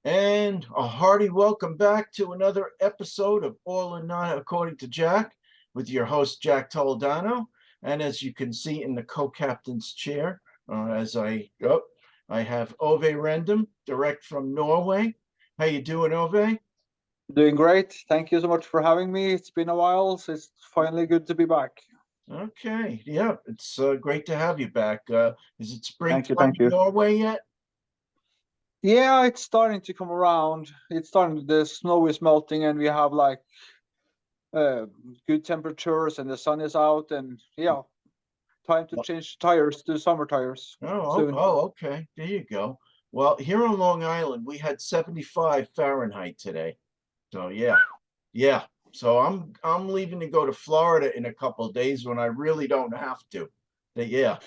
And a hearty welcome back to another episode of All or None According to Jack with your host, Jack Toledano. And as you can see in the co-captain's chair, I have Ove Rendum, direct from Norway. How you doing, Ove? Doing great. Thank you so much for having me. It's been a while, so it's finally good to be back. Okay, yeah, it's great to have you back. Is it Thank you, springtime thank in you. Norway yet? Yeah, it's starting to come around. It's starting. The snow is melting, and we have like uh, good temperatures, and the sun is out, and yeah, time to change tires to summer tires soon. Okay. There you go. Well, here on Long Island, we had 75 Fahrenheit today. So yeah. So I'm leaving to go to Florida in a couple of days when I really don't have to. But yeah,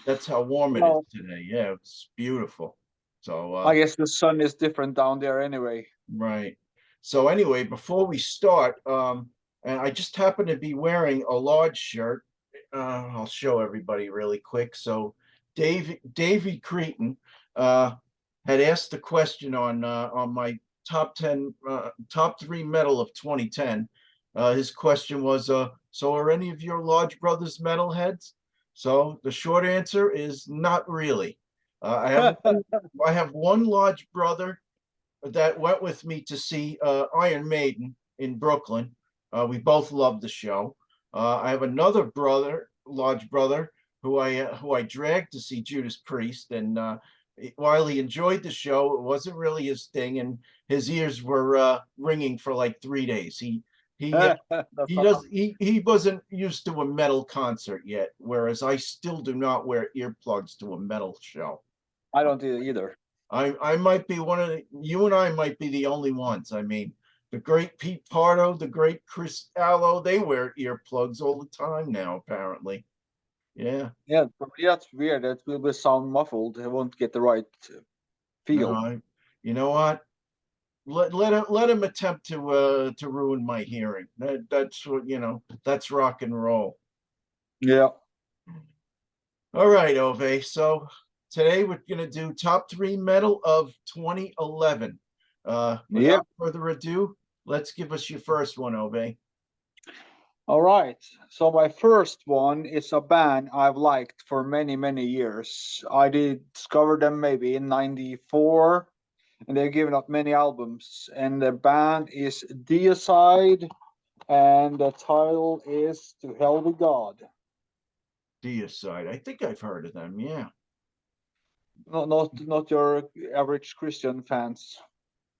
that's how warm it is Well, today. Yeah, it's beautiful. So I guess the sun is different down there anyway. right. So anyway, before we start, and I just happen to be wearing a large shirt. I'll show everybody really quick. So Davy Cretan had asked the question on my top three medal of 2010. His question was, so are any of your large brothers metalheads? So the short answer is not really. I have one large brother that went with me to see Iron Maiden in Brooklyn. We both loved the show. I have another brother, large brother, who I dragged to see Judas Priest, and while he enjoyed the show, it wasn't really his thing, and his ears were ringing for like 3 days. He That's not fun. he wasn't used to a metal concert yet, whereas I still do not wear earplugs to a metal show. I don't either. I might be one of you and I might be the only ones. I mean, the great Pete Pardo, the great Chris Allo, they wear earplugs all the time now, apparently. Yeah. Yeah, yeah, it's weird. It will sound muffled. It won't get the right No, feel. you know what? Let him attempt to ruin my hearing. That's what that's rock and roll. Yeah. All right, Ove. So today we're gonna do top three metal of 2011. Yeah. Without further ado, let's give us your first one, Ove. All right. So my first one is a band I've liked for many, many years. I did discover them maybe in '94, and they've given out many albums. And the band is Deicide, and the title is To Hell with God. Deicide. I think I've heard of them. Yeah. Not your average Christian fans.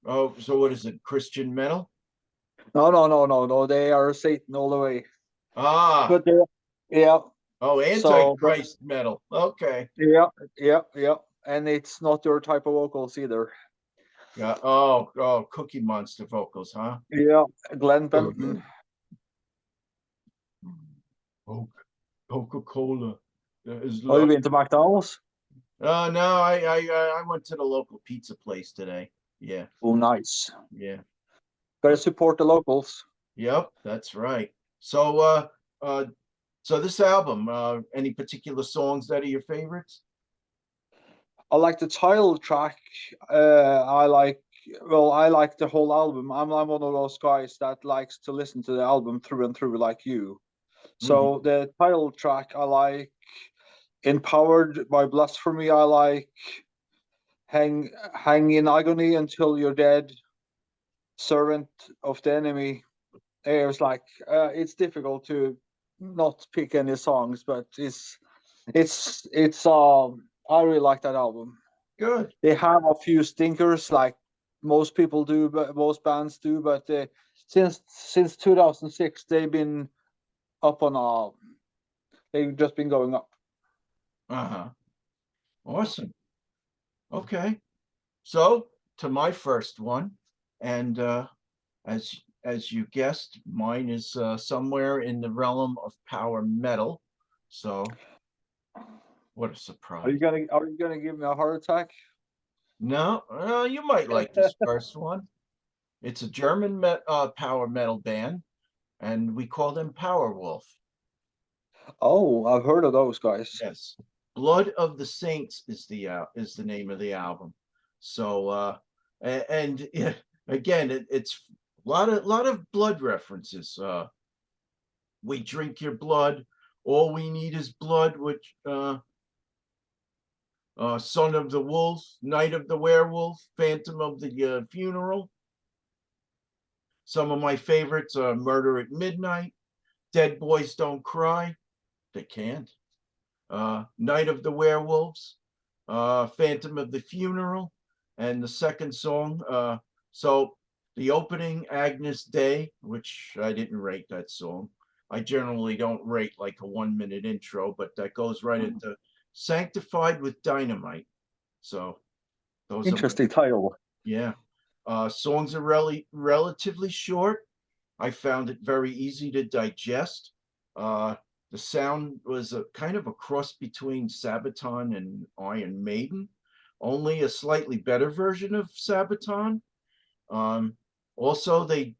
Oh, so what is it? Christian metal? No. They are Satan all the way. Ah, But they, yeah. oh, But Antichrist metal. Okay. yeah. And it's not your type of vocals either. Yeah. Oh, Cookie Monster vocals, huh? Yeah, Glenn Benton. Coca-Cola is Oh, you love. been to McDonald's? No, I went to the local pizza place today. Yeah, Oh, nice. yeah. Gotta But support the locals. yep, that's right. So uh so this album, any particular songs that are your favorites? I like the title track. I like, well, I like the whole album. I'm one of those guys that likes to listen to the album through and through, like you. Mhm. So the title track I like. Empowered by Blasphemy, I like. Hang in agony until you're dead. Servant of the enemy. It was like it's difficult to not pick any songs, but it's I really like that album. Good. They have a few stinkers like most people do, but most bands do, but since 2006 they've been up on they've just been going up. Uh-huh. Awesome. Okay. So to my first one, and as you guessed, mine is somewhere in the realm of power metal. So what a surprise! Are you gonna give me a heart attack? No, you might like this first one. It's a German power metal band, and we call them Powerwolf. Oh, I've heard of those guys. Yes, Blood of the Saints is the name of the album. So and yeah, again, it's a lot of blood references. We drink your blood. All we need is blood, which Son of the Wolf, Night of the Werewolf, Phantom of the Funeral. Some of my favorites are Murder at Midnight, Dead Boys Don't Cry. They can't. Night of the Werewolves, Phantom of the Funeral, and the second song. So the opening, Agnes Day, which I didn't rate that song. I generally don't rate like a 1 minute intro, but that goes right Mm. into Sanctified with Dynamite. So those are my, Interesting title. yeah. Songs are relatively short. I found it very easy to digest. Uh, the sound was a kind of a cross between Sabaton and Iron Maiden, only a slightly better version of Sabaton. Um, Also, they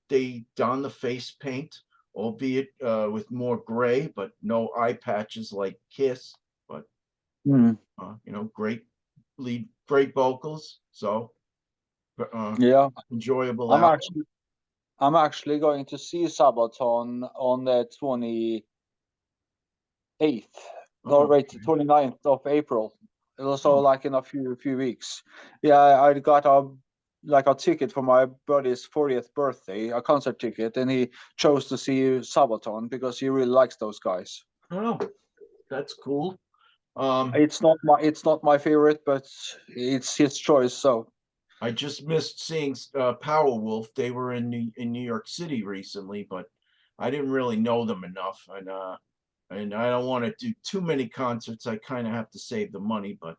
don the face paint, albeit with more gray, but no eye patches like Kiss. But Mm. great vocals. So uh, Yeah, enjoyable I'm album. actually I'm actually going to see Sabaton on the 28th, no, Oh, wait, 29th of April. Also, oh, like in a few weeks. Yeah, I got a ticket for my buddy's 40th birthday, a concert ticket, and he chose to see Sabaton because he really likes those guys. oh, that's cool. It's not my favorite, but it's his choice. So I just missed seeing Powerwolf. They were in New York City recently, but I didn't really know them enough, and I don't want to do too many concerts. I kind of have to save the money, but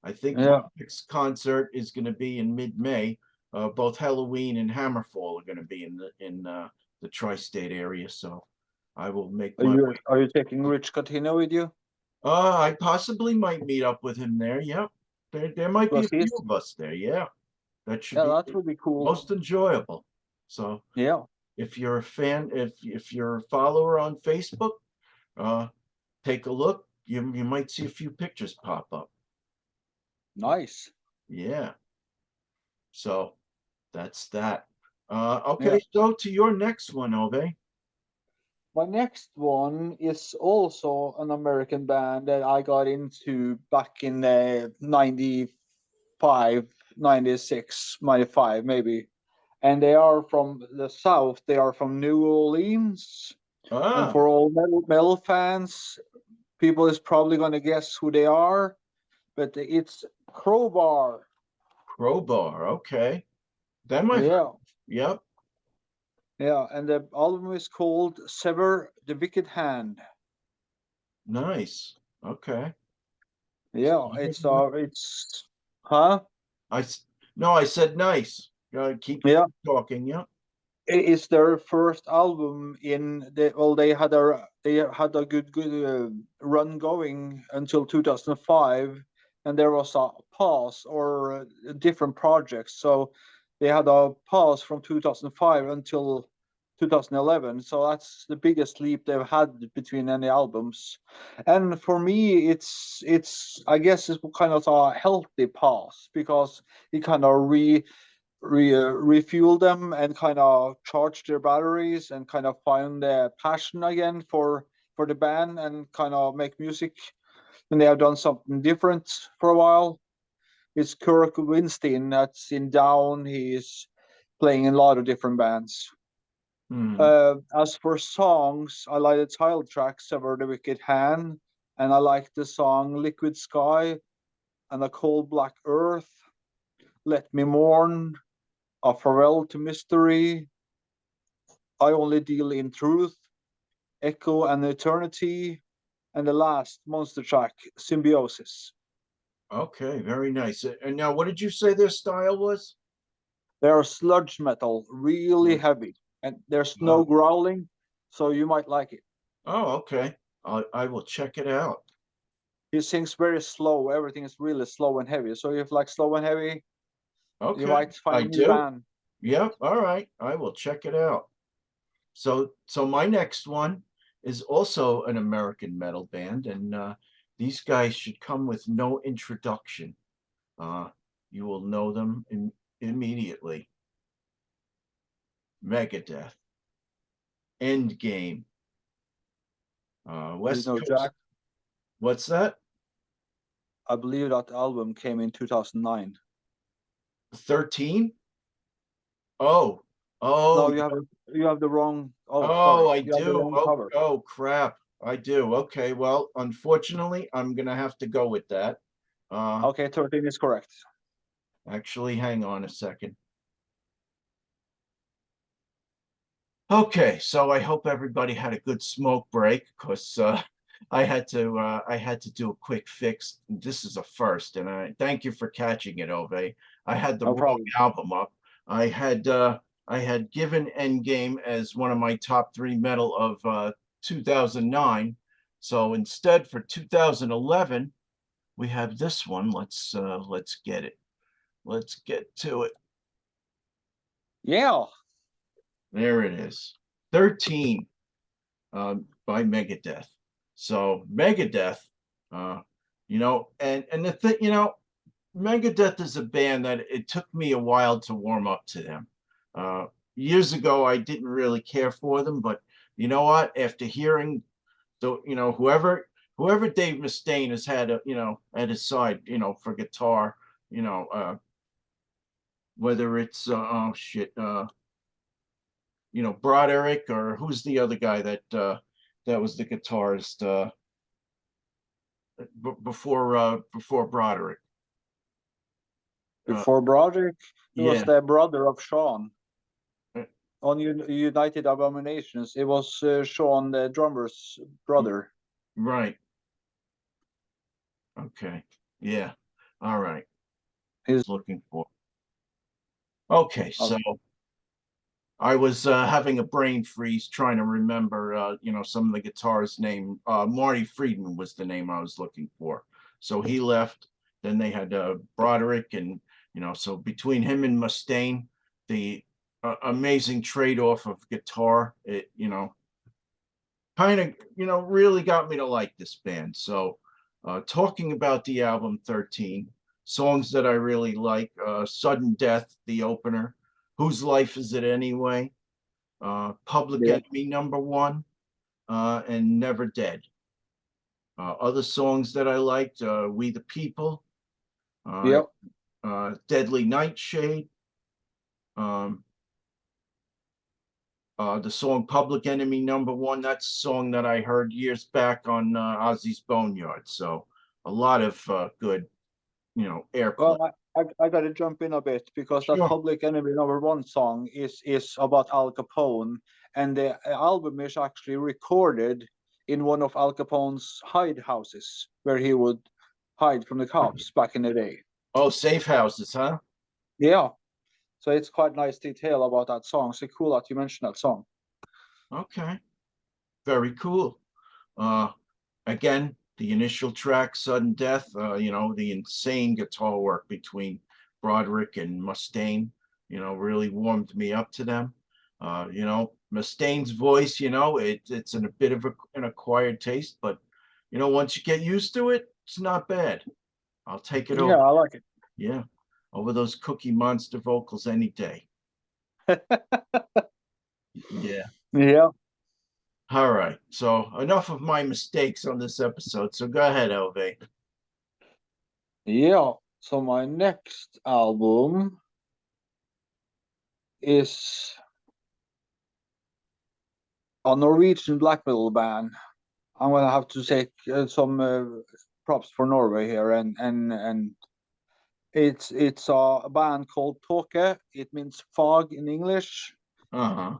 I think my yeah, next concert is going to be in mid-May. Both Halloween and Hammerfall are going to be in the tri-state area, so I will make my way. are you taking Rich Catino with you? I possibly might meet up with him there. Yep, there might be a Because few he's of us there. Yeah, that should yeah, be that would be cool. most enjoyable. So Yeah, if you're a fan, if you're a follower on Facebook, uh, take a look. You might see a few pictures pop up. nice. Yeah. So that's that. Yeah. Okay, so to your next one, Ove. My next one is also an American band that I got into back in 95, 96, 95 maybe. And they are from the South. They are from New Orleans. And Ah, for all metal fans, people is probably going to guess who they are, but it's Crowbar. Crowbar. Okay, that might. Yeah. Yep. Yeah. And the album is called Sever the Wicked Hand. Nice. Okay. Yeah. It's, huh? I s- no, I said nice. Keep Yeah. talking. Yep. It's their first album in the well they had a good run going until 2005, and there was a pause or different projects, so they had a pause from 2005 until 2011, so that's the biggest leap they've had between any albums. And for me it's I guess it's kind of a healthy pause because it kind of refuel them and kind of charge their batteries and kind of find their passion again for the band and kind of make music. And they have done something different for a while. It's Kirk Winstein that's in Down. He's playing in a lot of different bands. Hmm. As for songs, I like the title track "Sever the Wicked Hand," and I like the song "Liquid Sky" and "A Cold Black Earth." "Let Me Mourn," "A Farewell to Mystery," "I Only Deal in Truth," "Echo and Eternity," and the last monster track, "Symbiosis." Okay. Very nice. And now, what did you say their style was? They are sludge metal, really Mm. heavy, and there's Uh, no growling, so you might like it. oh, okay. I will check it out. He sings very slow. Everything is really slow and heavy. So if you like slow and heavy, you Okay. might find I a new do. band. Yep. All right. I will check it out. So my next one is also an American metal band, and these guys should come with no introduction. Uh, You will know them immediately. Megadeth, Endgame, You West know, Coast. Jack, What's that? I believe that album came in 2009. 13? Oh, No, oh, you have the wrong. Oh, oh, sorry, I you have the do. wrong Oh, cover. oh, crap. I do. Okay, well, unfortunately, I'm gonna have to go with that. Uh, Okay, 13 is correct. actually, hang on a second. Okay, so I hope everybody had a good smoke break because I had to do a quick fix. This is a first, and I thank you for catching it, Ove. I had the No wrong problem. album up. I had I had given Endgame as one of my top three metal of 2009. So instead for 2011, we have this one. Let's get it. Let's get to it. Yeah. There it is. 13 by Megadeth. So Megadeth, uh, and the thing, Megadeth is a band that it took me a while to warm up to them. Years ago, I didn't really care for them, but you know what? After hearing whoever Dave Mustaine has had, at his side, for guitar, you know, uh, whether it's oh shit, Broderick or who's the other guy that was the guitarist before Broderick. Uh, Before Broderick, he was yeah, the brother of Sean uh, on United Abominations. It was Sean, the drummer's brother. right. Okay. Yeah. All right. His Was looking for. Okay, uh, so I was having a brain freeze trying to remember, some of the guitars' name. Marty Friedman was the name I was looking for. So he left. Then they had Broderick, and so between him and Mustaine, the amazing trade-off of guitar, it kind of really got me to like this band. So, talking about the album 13, songs that I really like: "Sudden Death," the opener; "Whose Life Is It Anyway?" Public yeah. Enemy number one, and Never Dead. Other songs that I liked: We the People, uh, Yep. Deadly Nightshade, um, the song Public Enemy number one. That's a song that I heard years back on Ozzy's Boneyard. So a lot of good, airplay. Well, I got to jump in a bit because that Sure. Public Enemy number one song is about Al Capone, and the album is actually recorded in one of Al Capone's hide houses where he would hide from the cops back in the day. Oh, Safe Houses, huh? Yeah, so it's quite nice detail about that song. So cool that you mentioned that song. Okay. Very cool. Uh, Again, the initial track, Sudden Death, the insane guitar work between Broderick and Mustaine, really warmed me up to them. Mustaine's voice, it's in a bit of an acquired taste, but, once you get used to it, it's not bad. I'll take it Yeah, over. I like Yeah, over those Cookie Monster vocals any day. it. Yeah. Yeah, All right. So enough of my mistakes on this episode. So go ahead, Ove. yeah. So my next album is a Norwegian black metal band. I'm gonna have to take some props for Norway here, and it's a band called Tåke. It means fog in English. Uh-huh.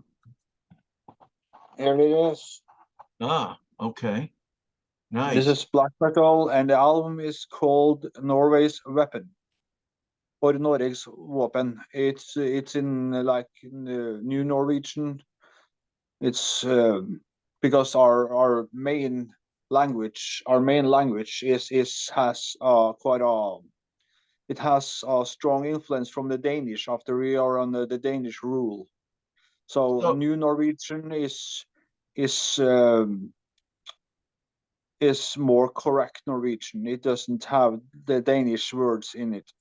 Here it is. Ah, okay. This Nice. is black metal, and the album is called Norway's Weapon or Norges Våpen. It's in like New Norwegian. It's because our main language is has quite a it has a strong influence from the Danish after we are under the Danish rule. So So New Norwegian is um, is more correct Norwegian. It doesn't have the Danish words in it.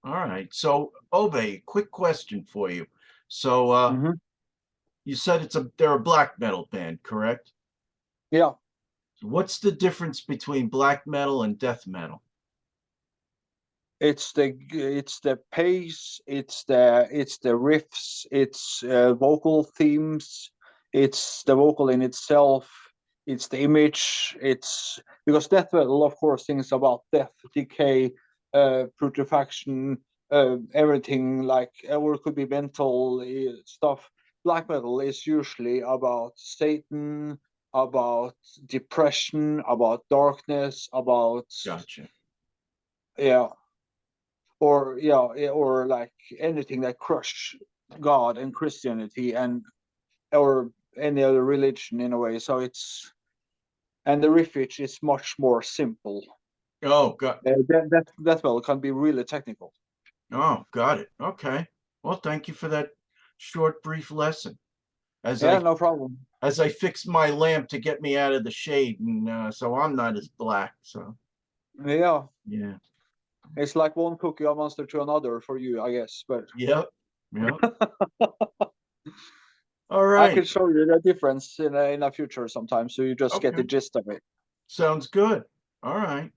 All right. So, Ove, quick question for you. So, Hmm. you said they're a black metal band, correct? Yeah. What's the difference between black metal and death metal? It's the pace, it's the riffs, it's vocal themes, it's the vocal in itself, it's the image, it's because death metal, of course, things about death, decay, putrefaction, everything like, or it could be mental stuff. Black metal is usually about Satan, about depression, about darkness, about Gotcha. yeah, or or like anything that crush God and Christianity and or any other religion in a way. So it's and the riffage is much more simple. Oh, got That well can be really technical. got it. Okay. Well, thank you for that short, brief lesson. As Yeah, I no problem. as I fix my lamp to get me out of the shade, and so I'm not as black. So Yeah, yeah. it's like one cookie a monster to another for you, I guess. But Yep. Yep. All I right. could show you the difference in a future sometime, so you just get Okay. the gist of it. Sounds good. All right.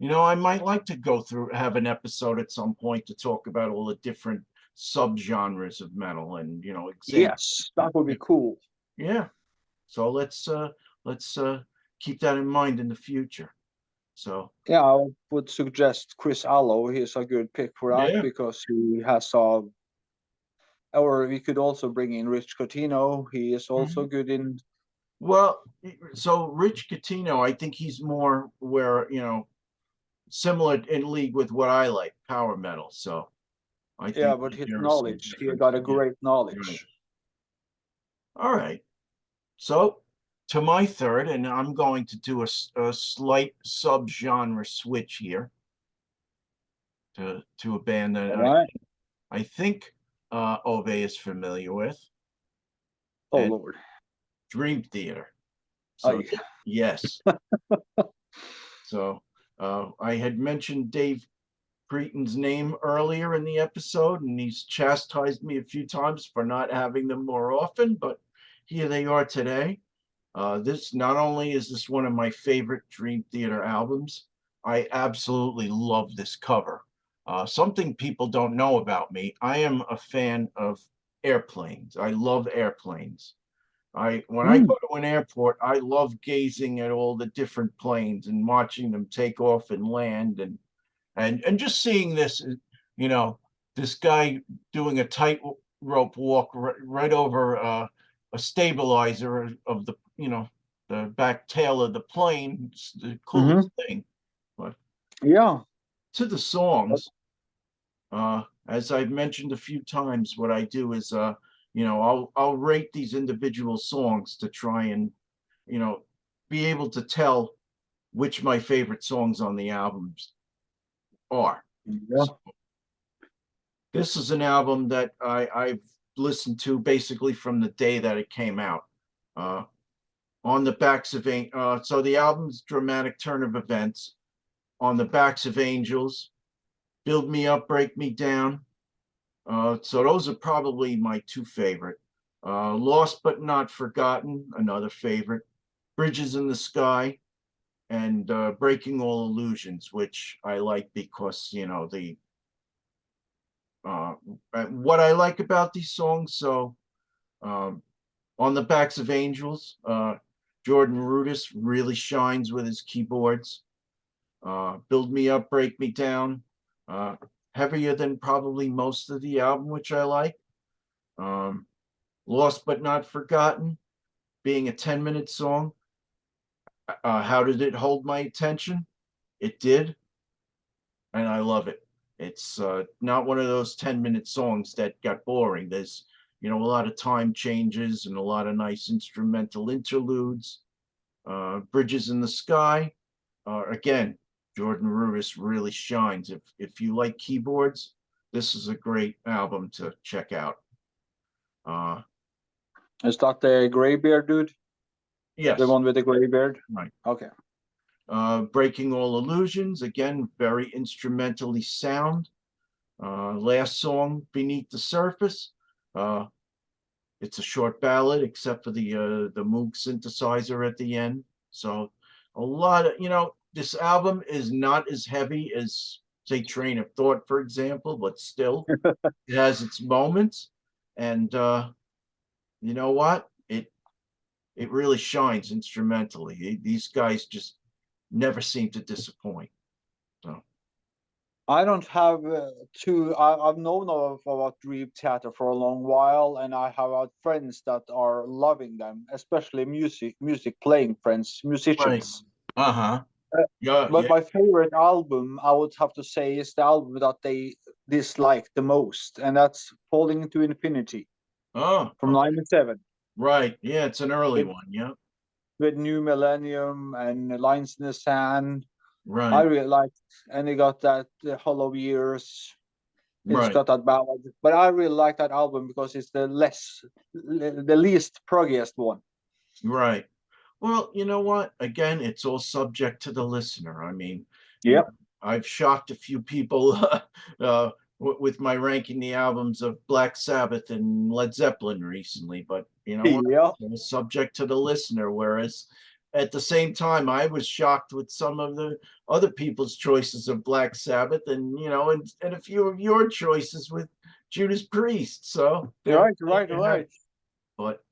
I might like to go through, have an episode at some point to talk about all the different subgenres of metal and, example. Yes, that would be cool. Yeah. So let's keep that in mind in the future. So Yeah, I would suggest Chris Allo. He's a good pick for that yeah. because he has a. Or we could also bring in Rich Cotino. He is also Mhm. good in. Well, so Rich Catino, I think he's more where, similar in league with what I like, power metal. So I Yeah, think but that his there is some knowledge, he difference. got a Yeah. great Right. knowledge. All right. So to my third, and I'm going to do a slight subgenre switch here to a band that All right. I think Ove is familiar with, Oh and Lord. Dream Theater. So I. yes. So I had mentioned Dave Cretan's name earlier in the episode, and he's chastised me a few times for not having them more often, but here they are today. This not only is this one of my favorite Dream Theater albums, I absolutely love this cover. Something people don't know about me, I am a fan of airplanes. I love airplanes. When I Mm. go to an airport, I love gazing at all the different planes and watching them take off and land and just seeing this, you know, this guy doing a tightrope walk right over a stabilizer of the back tail of the plane. It's the Hmm. coolest thing. But Yeah. to the songs, as I've mentioned a few times, what I do is, I'll rate these individual songs to try and, you know, be able to tell which my favorite songs on the albums are. Yeah. So this is an album that I've listened to basically from the day that it came out. Uh, on the backs of so the album's dramatic turn of events on the backs of angels, build me up, break me down. So those are probably my two favorite. Lost but not forgotten, another favorite. Bridges in the sky and breaking all illusions, which I like because the uh, what I like about these songs. So um, on the backs of angels, Jordan Rudess really shines with his keyboards. Build me up, break me down. Uh, Heavier than probably most of the album, which I like. Um, Lost but not forgotten, being a 10-minute song. How did it hold my attention? It did, and I love it. It's not one of those 10-minute songs that got boring. There's, a lot of time changes and a lot of nice instrumental interludes. Bridges in the Sky. Again, Jordan Rudess really shines. If you like keyboards, this is a great album to check out. Uh, Is that the gray beard dude? The yes, one with the gray beard? right. Okay. Breaking All Illusions, again, very instrumentally sound. Last song, Beneath the Surface. Uh, it's a short ballad, except for the Moog synthesizer at the end. So a lot of, this album is not as heavy as, say, Train of Thought, for example, but still it has its moments. And you know what? It really shines instrumentally. These guys just never seem to disappoint. So I don't have I've known about Dream Theater for a long while, and I have had friends that are loving them, especially music playing friends, right. musicians. Uh-huh. Uh, Yeah, but yeah. my favorite album, I would have to say, is the album that they dislike the most, and that's Falling into Infinity Oh, from okay. '97 Right. Yeah, it's an early with one. Yeah. New Millennium and Lines in the Sand. I Right. really liked, and it got that Hollow Years. It's Right. got that ballad, but I really like that album because it's the least proggiest one. Right. Well, you know what? Again, it's all subject to the listener. I mean, you know, Yep. I've shocked a few people with my ranking the albums of Black Sabbath and Led Zeppelin recently, but you know what? Yeah. It was subject to the listener. Whereas at the same time, I was shocked with some of the other people's choices of Black Sabbath, and and a few of your choices with Judas Priest. So there, Right, there right, you have right. it. But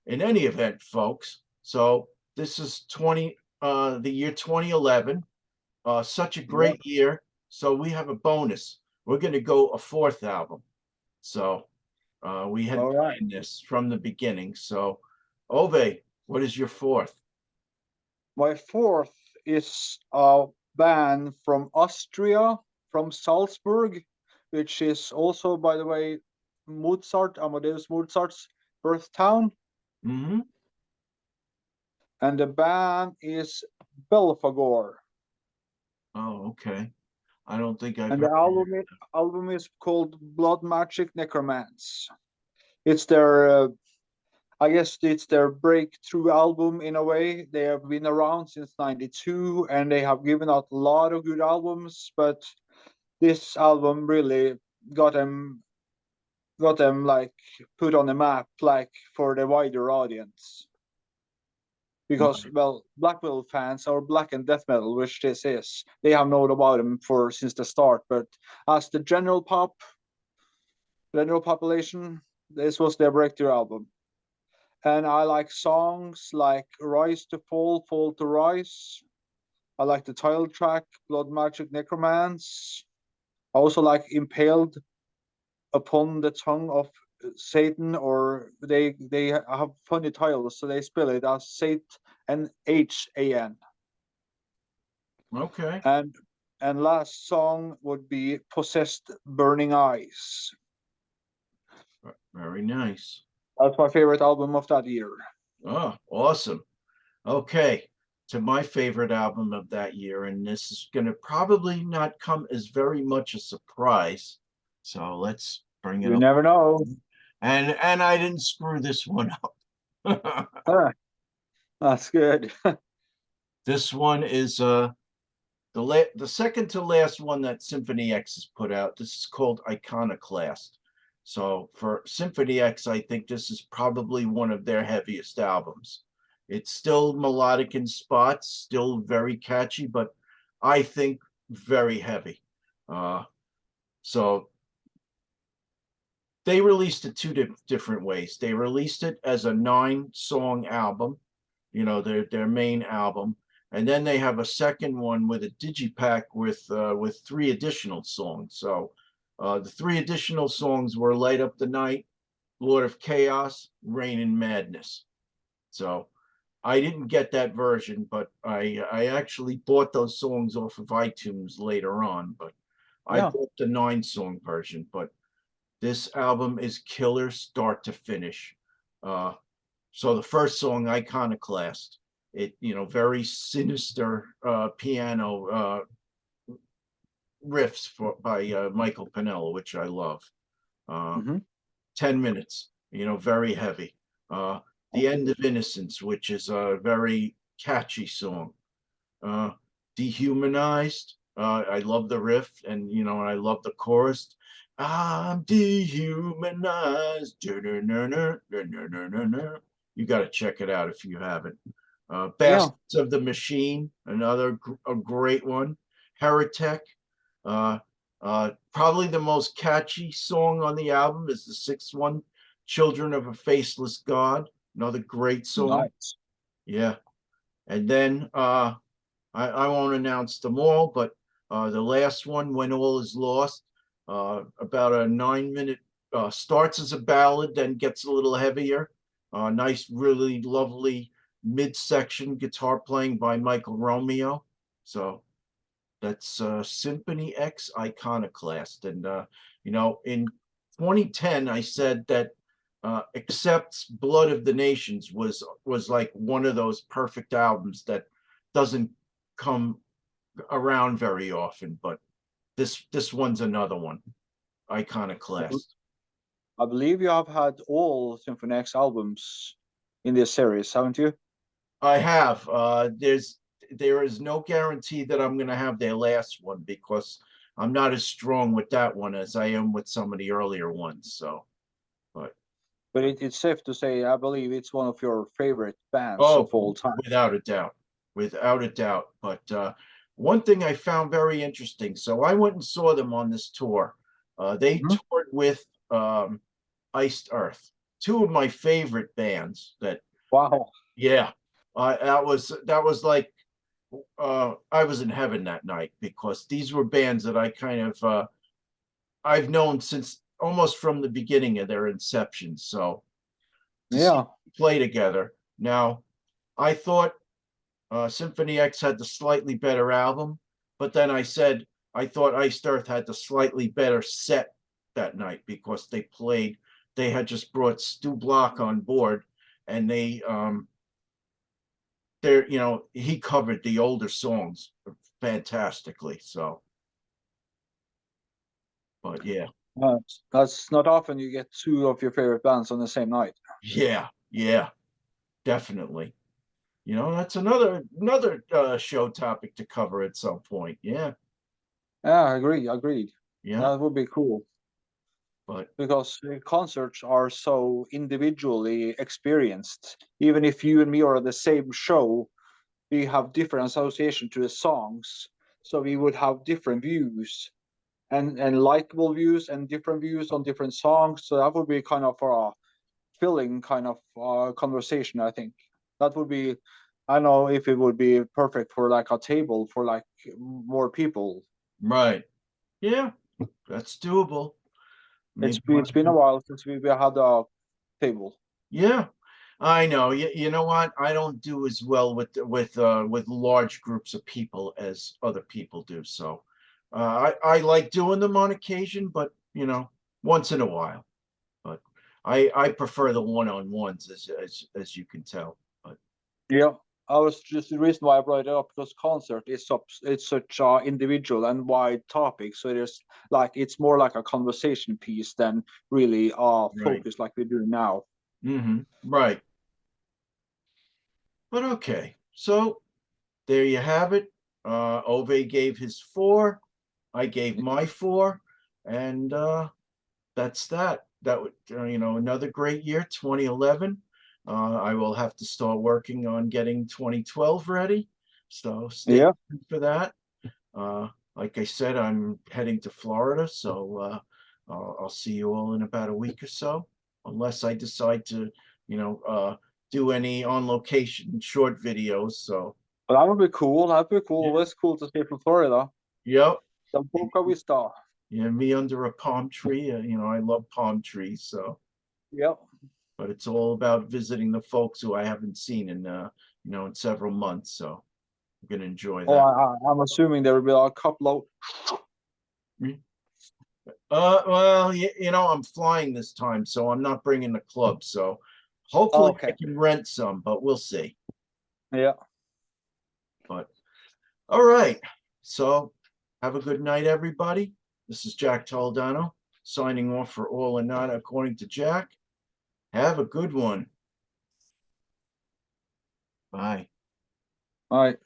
in any event, folks, so this is the year 2011. Such a Yep. great year. So we have a bonus. We're going to go a fourth album. So we had All right. planned this from the beginning. So Ove, what is your fourth? My fourth is a band from Austria, from Salzburg, which is also, by the way, Amadeus Mozart's birth town. Hmm. And the band is Belfagor. Oh, okay. I don't think I've And heard the of album is called Blood Magic Necromance. It's their I guess it's their breakthrough album in a way. They have been around since '92 and they have given out a lot of good albums, but this album really got them like put on the map like for the wider audience. Because it. well, black metal fans or black and death metal, which this is, they have known about them for since the start. But as the general population, this was their breakthrough album. And I like songs like Rise to Fall, Fall to Rise. I like the title track, Blood Magic Necromance. I also like Impaled Upon the Tongue of Satan, or they have funny titles, so they spell it as Satan and HAN. Okay. And last song would be Possessed Burning Eyes. Very nice. That's my favorite album of that year. Oh, awesome. Okay, to my favorite album of that year, and this is going to probably not come as very much a surprise. So let's bring it You up. never know. And I didn't screw this one up. Huh, that's good. This one is the second to last one that Symphony X has put out. This is called Iconoclast. So for Symphony X, I think this is probably one of their heaviest albums. It's still melodic in spots, still very catchy, but I think very heavy. Uh, so they released it two different ways. They released it as a 9-song album, their main album, and then they have a second one with a digipack with 3 additional songs. So the 3 additional songs were Light Up the Night, Lord of Chaos, Reign in Madness. So I didn't get that version, but I actually bought those songs off of iTunes later on. But I Yeah. bought the 9-song version. But this album is killer start to finish. Uh, so the first song, Iconoclast, very sinister piano riffs by Michael Pennell, which I love. Uh, Hmm. 10 minutes, very heavy. Uh, the End of Innocence, which is a very catchy song. Dehumanized. I love the riff, and I love the chorus. I'm dehumanized. Du-du-du-du-du-du-du-du-du. You got to check it out if you haven't. Yeah, Bastards of the Machine, another a great one. Heretic. Uh, Probably the most catchy song on the album is the sixth one, Children of a Faceless God. Another great song. nice. Yeah. And then I won't announce them all, but the last one, When All Is Lost, about a 9 minute, starts as a ballad, then gets a little heavier. Nice, really lovely midsection guitar playing by Michael Romeo. So that's Symphony X Iconoclast. And, in 2010, I said that Accept's Blood of the Nations was like one of those perfect albums that doesn't come around very often, but this one's another one, I bel- Iconoclast. I believe you have had all Symphony X albums in this series, haven't you? I have. There is no guarantee that I'm going to have their last one because I'm not as strong with that one as I am with some of the earlier ones. So, but But it's safe to say, I believe it's one of your favorite bands of oh, all time. without a doubt, without a doubt. But one thing I found very interesting. So I went and saw them on this tour. They Mhm. toured with Iced Earth, two of my favorite bands. That Wow. yeah, that was like I was in heaven that night because these were bands that I kind of I've known since almost from the beginning of their inception. So to see Yeah. them play together now, I thought Symphony X had the slightly better album, but then I said I thought Iced Earth had the slightly better set that night because they had just brought Stu Block on board, and he covered the older songs fantastically. So, but yeah, Uh, that's not often you get two of your favorite bands on the same night. yeah, definitely. That's another show topic to cover at some point. Yeah, Yeah, I agree. Agreed. yeah, That would be cool but because concerts are so individually experienced. Even if you and me are at the same show, we have different association to the songs, so we would have different views and likable views and different views on different songs. So that would be kind of a filling kind of conversation. I think that would be. I don't know if it would be perfect for like a table for like more people. right, yeah, that's doable. Maybe It's been a while since we had a table. yeah, I know. You know what? I don't do as well with large groups of people as other people do. So I like doing them on occasion, but once in a while. But I prefer the one-on-ones as you can tell. But Yeah, I was just the reason why I brought it up because concert is it's such a individual and wide topic. So there's like it's more like a conversation piece than really right. focus like we do now. Right. But okay. So there you have it. Ove gave his four. I gave my four, and that's that. That would, another great year, 2011. I will have to start working on getting 2012 ready. So stay Yeah. tuned for that. Uh, like I said, I'm heading to Florida, so I'll see you all in about a week or so, unless I decide to, do any on location short videos. So, But that would be cool. That'd be cool. yeah, It's cool to see from Florida. yep. The Boca Vista. Yeah, me under a palm tree. I love palm trees. So, Yep. but it's all about visiting the folks who I haven't seen in several months. So I'm gonna enjoy Oh, that. I'm assuming there will be a couple of. Well, I'm flying this time, so I'm not bringing the club. So Oh, hopefully I okay. can rent some, but we'll see. Yeah. But all right. So have a good night, everybody. This is Jack Toledano signing off for All or Not according to Jack. Have a good one. Bye. All right.